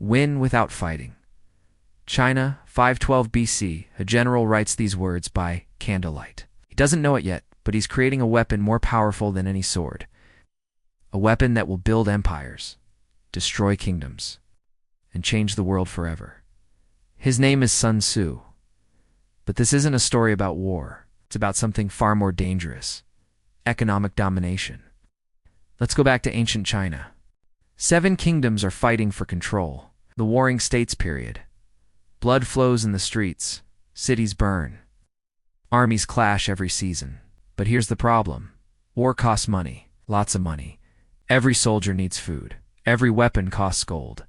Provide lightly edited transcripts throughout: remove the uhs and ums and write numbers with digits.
Win without fighting. China, 512 BC, a general writes these words by candlelight. He doesn't know it yet, but he's creating a weapon more powerful than any sword. A weapon that will build empires, destroy kingdoms, and change the world forever. His name is Sun Tzu. But this isn't a story about war. It's about something far more dangerous: economic domination. Let's go back to ancient China. 7 kingdoms are fighting for control. The Warring States period. Blood flows in the streets. Cities burn. Armies clash every season. But here's the problem. War costs money. Lots of money. Every soldier needs food. Every weapon costs gold.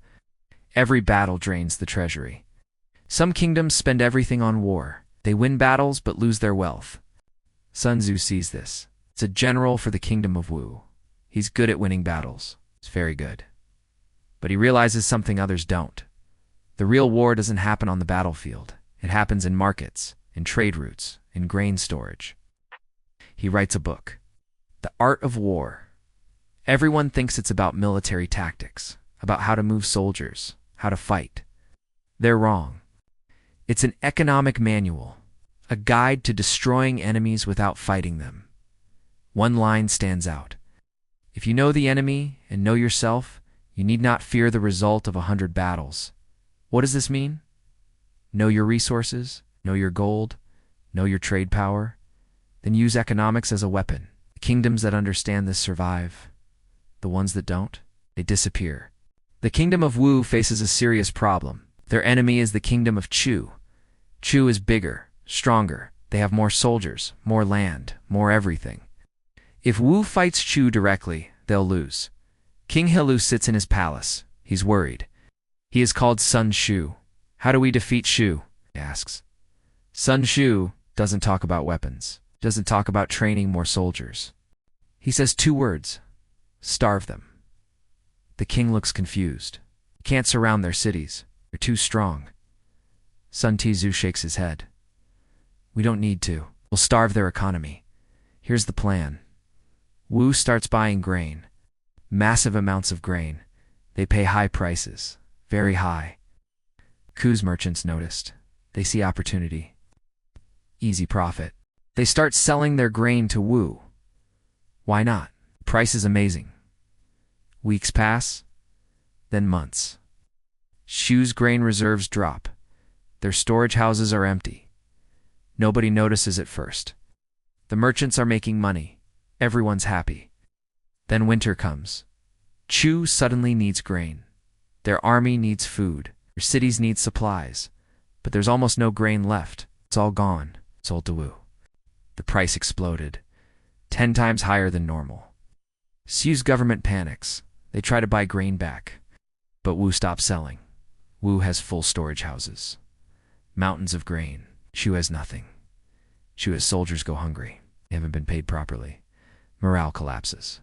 Every battle drains the treasury. Some kingdoms spend everything on war. They win battles but lose their wealth. Sun Tzu sees this. It's a general for the kingdom of Wu. He's good at winning battles. He's very good. But he realizes something others don't. The real war doesn't happen on the battlefield. It happens in markets, in trade routes, in grain storage. He writes a book, The Art of War. Everyone thinks it's about military tactics, about how to move soldiers, how to fight. They're wrong. It's an economic manual, a guide to destroying enemies without fighting them. One line stands out. If you know the enemy and know yourself, you need not fear the result of 100 battles. What does this mean? Know your resources, know your gold, know your trade power, then use economics as a weapon. The kingdoms that understand this survive. The ones that don't, they disappear. The kingdom of Wu faces a serious problem. Their enemy is the kingdom of Chu. Chu is bigger, stronger. They have more soldiers, more land, more everything. If Wu fights Chu directly, they'll lose. King Hilu sits in his palace. He's worried. He is called Sun Tzu. How do we defeat Shu? He asks. Sun Tzu doesn't talk about weapons, doesn't talk about training more soldiers. He says 2 words: starve them. The king looks confused. He can't surround their cities. They're too strong. Sun Tzu shakes his head. We don't need to. We'll starve their economy. Here's the plan. Wu starts buying grain. Massive amounts of grain. They pay high prices. Very high. Ku's merchants noticed. They see opportunity. Easy profit. They start selling their grain to Wu. Why not? Price is amazing. Weeks pass, then months. Shu's grain reserves drop. Their storage houses are empty. Nobody notices at first. The merchants are making money. Everyone's happy. Then winter comes. Chu suddenly needs grain. Their army needs food. Their cities need supplies. But there's almost no grain left. It's all gone. Sold to Wu. The price exploded. 10 times higher than normal. Xu's government panics. They try to buy grain back. But Wu stops selling. Wu has full storage houses. Mountains of grain. Xu has nothing. Xu has soldiers go hungry. They haven't been paid properly. Morale collapses.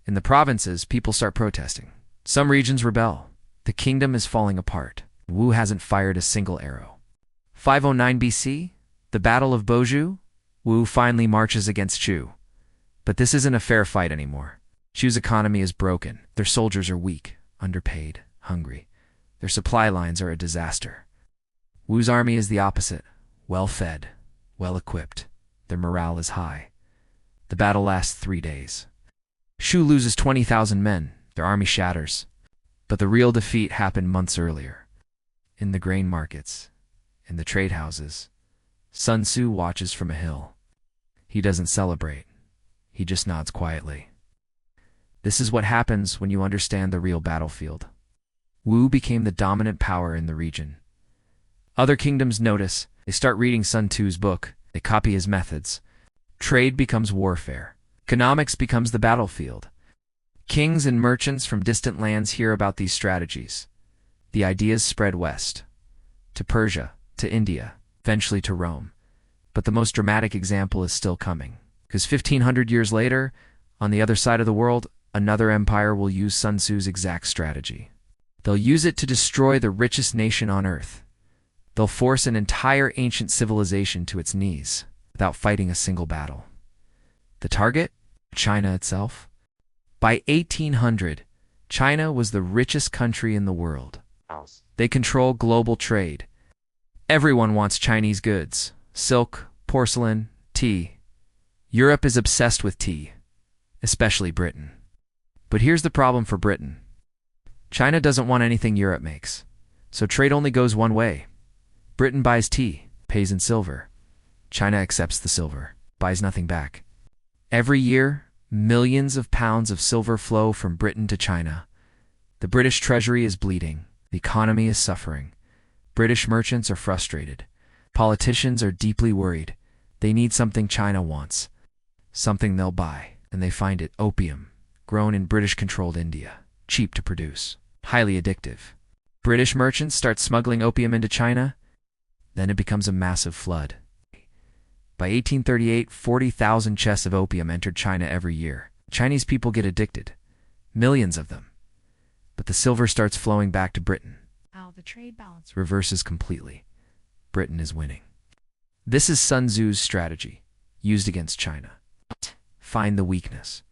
In the provinces, people start protesting. Some regions rebel. The kingdom is falling apart. Wu hasn't fired a single arrow. 509 BC, the Battle of Boju, Wu finally marches against Chu. But this isn't a fair fight anymore. Chu's economy is broken. Their soldiers are weak, underpaid, hungry. Their supply lines are a disaster. Wu's army is the opposite. Well-fed, well-equipped. Their morale is high. The battle lasts 3 days. Shu loses 20,000 men. Their army shatters. But the real defeat happened months earlier. In the grain markets, in the trade houses, Sun Tzu watches from a hill. He doesn't celebrate. He just nods quietly. This is what happens when you understand the real battlefield. Wu became the dominant power in the region. Other kingdoms notice. They start reading Sun Tzu's book. They copy his methods. Trade becomes warfare. Economics becomes the battlefield. Kings and merchants from distant lands hear about these strategies. The ideas spread west, to Persia, to India, eventually to Rome. But the most dramatic example is still coming. Because 1,500 years later, on the other side of the world, another empire will use Sun Tzu's exact strategy. They'll use it to destroy the richest nation on earth. They'll force an entire ancient civilization to its knees without fighting a single battle. The target? China itself. By 1800, China was the richest country in the world. They control global trade. Everyone wants Chinese goods: silk, porcelain, tea. Europe is obsessed with tea, especially Britain. But here's the problem for Britain. China doesn't want anything Europe makes, so trade only goes one way. Britain buys tea, pays in silver. China accepts the silver, buys nothing back. Every year, millions of pounds of silver flow from Britain to China. The British treasury is bleeding. The economy is suffering. British merchants are frustrated. Politicians are deeply worried. They need something China wants, something they'll buy, and they find it: opium, grown in British-controlled India, cheap to produce, highly addictive. British merchants start smuggling opium into China. Then it becomes a massive flood. By 1838, 40,000 chests of opium entered China every year. Chinese people get addicted, millions of them. But the silver starts flowing back to Britain. How the trade balance Reverses completely. Britain is winning. This is Sun Tzu's strategy, used against China. Find the weakness.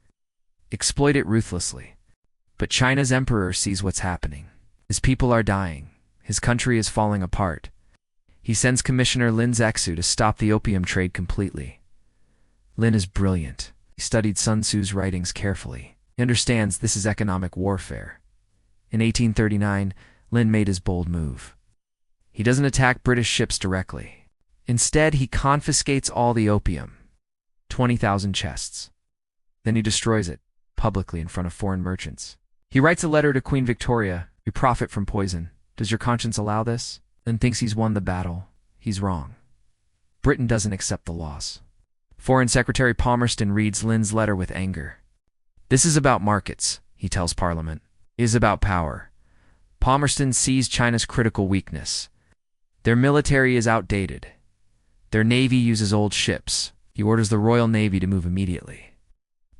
Exploit it ruthlessly. But China's emperor sees what's happening. His people are dying. His country is falling apart. He sends Commissioner Lin Zexu to stop the opium trade completely. Lin is brilliant. He studied Sun Tzu's writings carefully. He understands this is economic warfare. In 1839, Lin made his bold move. He doesn't attack British ships directly. Instead, he confiscates all the opium, 20,000 chests. Then he destroys it, publicly in front of foreign merchants. He writes a letter to Queen Victoria: "You profit from poison. Does your conscience allow this?" Lin thinks he's won the battle. He's wrong. Britain doesn't accept the loss. Foreign Secretary Palmerston reads Lin's letter with anger. "This is about markets," he tells Parliament. "It is about power." Palmerston sees China's critical weakness. Their military is outdated. Their navy uses old ships. He orders the Royal Navy to move immediately.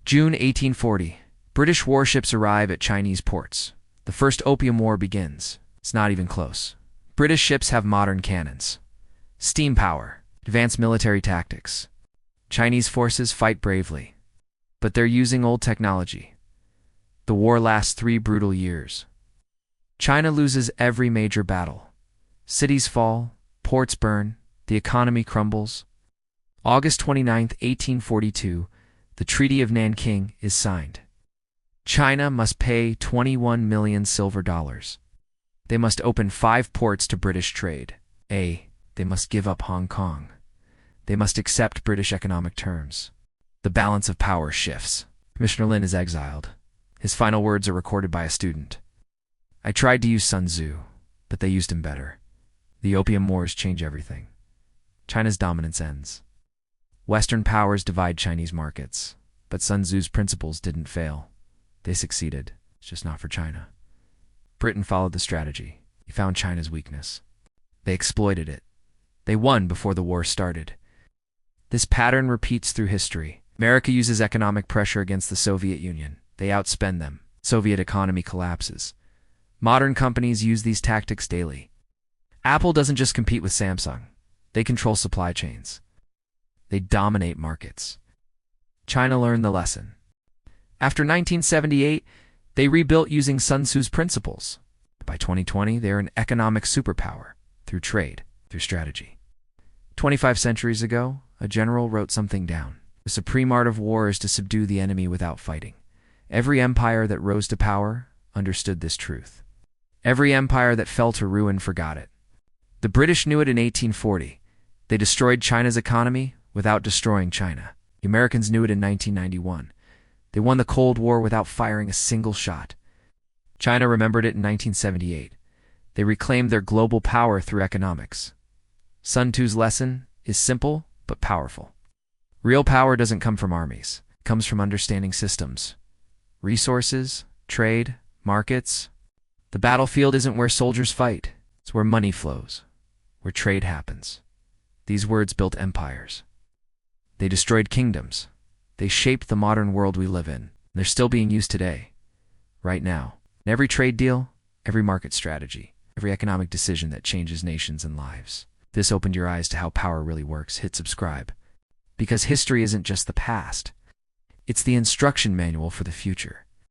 June 1840. British warships arrive at Chinese ports. The First Opium War begins. It's not even close. British ships have modern cannons, steam power, advanced military tactics. Chinese forces fight bravely, but they're using old technology. The war lasts 3 brutal years. China loses every major battle. Cities fall, ports burn, the economy crumbles. August 29, 1842, the Treaty of Nanking is signed. China must pay 21 million silver dollars. They must open 5 ports to British trade. They must give up Hong Kong. They must accept British economic terms. The balance of power shifts. Commissioner Lin is exiled. His final words are recorded by a student. "I tried to use Sun Tzu, but they used him better. The Opium Wars change everything. China's dominance ends. Western powers divide Chinese markets, but Sun Tzu's principles didn't fail. They succeeded. It's just not for China." Britain followed the strategy. He found China's weakness. They exploited it. They won before the war started. This pattern repeats through history. America uses economic pressure against the Soviet Union. They outspend them. Soviet economy collapses. Modern companies use these tactics daily. Apple doesn't just compete with Samsung. They control supply chains. They dominate markets. China learned the lesson. After 1978, they rebuilt using Sun Tzu's principles. By 2020, they're an economic superpower, through trade, through strategy. 25 centuries ago, a general wrote something down. The supreme art of war is to subdue the enemy without fighting. Every empire that rose to power understood this truth. Every empire that fell to ruin forgot it. The British knew it in 1840. They destroyed China's economy without destroying China. The Americans knew it in 1991. They won the Cold War without firing a single shot. China remembered it in 1978. They reclaimed their global power through economics. Sun Tzu's lesson is simple but powerful. Real power doesn't come from armies. It comes from understanding systems, resources, trade, markets. The battlefield isn't where soldiers fight. It's where money flows, where trade happens. These words built empires. They destroyed kingdoms. They shaped the modern world we live in. They're still being used today, right now. In every trade deal, every market strategy, every economic decision that changes nations and lives. If this opened your eyes to how power really works, hit subscribe. Because history isn't just the past. It's the instruction manual for the future.